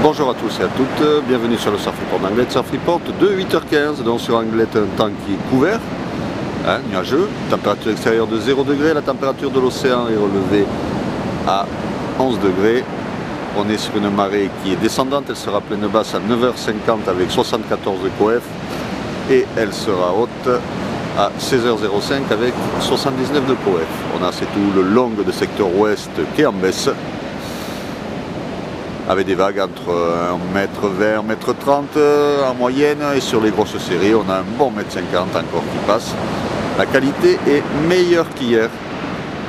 Bonjour à tous et à toutes, bienvenue sur le Surf Report d'Anglet. Surf Report de 8h15, donc sur Anglet un temps qui est couvert, nuageux, température extérieure de 0 degré, la température de l'océan est relevée à 11 degrés. On est sur une marée qui est descendante, elle sera pleine basse à 9h50 avec 74 de coef et elle sera haute à 16h05 avec 79 de coef. On a c'est tout le long de secteur ouest qui est en baisse, avec des vagues entre 1m20, 1m30 en moyenne, et sur les grosses séries on a un bon 1m50 encore qui passe. La qualité est meilleure qu'hier.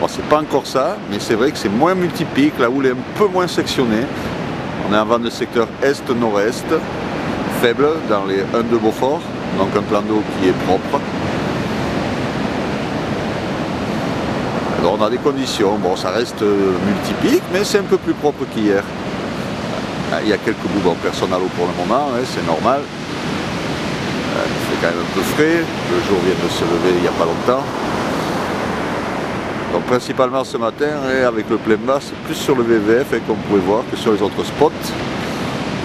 Bon, c'est pas encore ça, mais c'est vrai que c'est moins multipique, la houle est un peu moins sectionnée. On est en vent de secteur est-nord-est, faible dans les 1 de Beaufort, donc un plan d'eau qui est propre. Alors on a des conditions, bon ça reste multipique, mais c'est un peu plus propre qu'hier. Il y a quelques bouts, bon, personne à l'eau pour le moment, c'est normal. Il fait quand même un peu frais, le jour vient de se lever il n'y a pas longtemps. Donc principalement ce matin, avec le plein bas, c'est plus sur le VVF qu'on pouvait voir que sur les autres spots.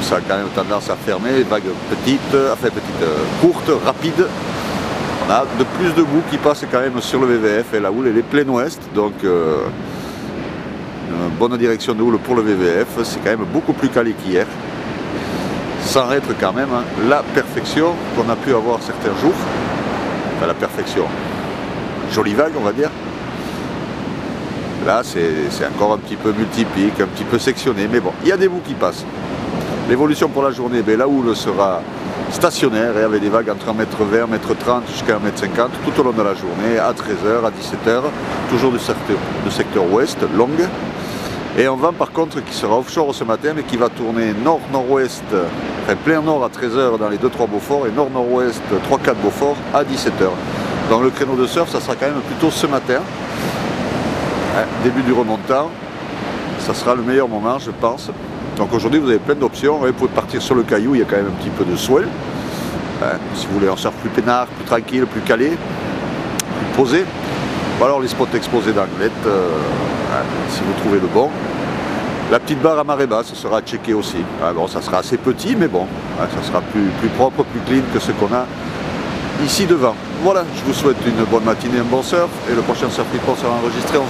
Ça a quand même tendance à fermer, vagues petites, courtes, rapides. On a de plus de bouts qui passent quand même sur le VVF et la houle elle est plein ouest, donc une bonne direction de houle pour le VVF, c'est quand même beaucoup plus calé qu'hier, sans être quand même la perfection qu'on a pu avoir certains jours, enfin la perfection, jolie vague on va dire. Là c'est encore un petit peu multipique, un petit peu sectionné, mais bon, il y a des bouts qui passent. L'évolution pour la journée, la houle sera stationnaire et avec des vagues entre 1m20, 1m30 jusqu'à 1m50 tout au long de la journée, à 13h, à 17h, toujours du secteur ouest, longue. Et un vent par contre qui sera offshore ce matin mais qui va tourner nord-nord-ouest, enfin plein nord à 13h dans les 2-3 Beaufort et nord-nord-ouest 3-4 Beaufort à 17h. Donc le créneau de surf ça sera quand même plutôt ce matin, début du remontant, ça sera le meilleur moment je pense. Donc aujourd'hui vous avez plein d'options, vous pouvez partir sur le caillou, il y a quand même un petit peu de swell. Si vous voulez un surf plus peinard, plus tranquille, plus calé, plus posé. Ou alors les spots exposés d'Anglet, si vous trouvez le bon. La petite barre à marée basse, ça sera à checker aussi. Bon, ça sera assez petit, mais bon, ça sera plus propre, plus clean que ce qu'on a ici devant. Voilà, je vous souhaite une bonne matinée, un bon surf, et le prochain Surf Report sera enregistré à 11h30.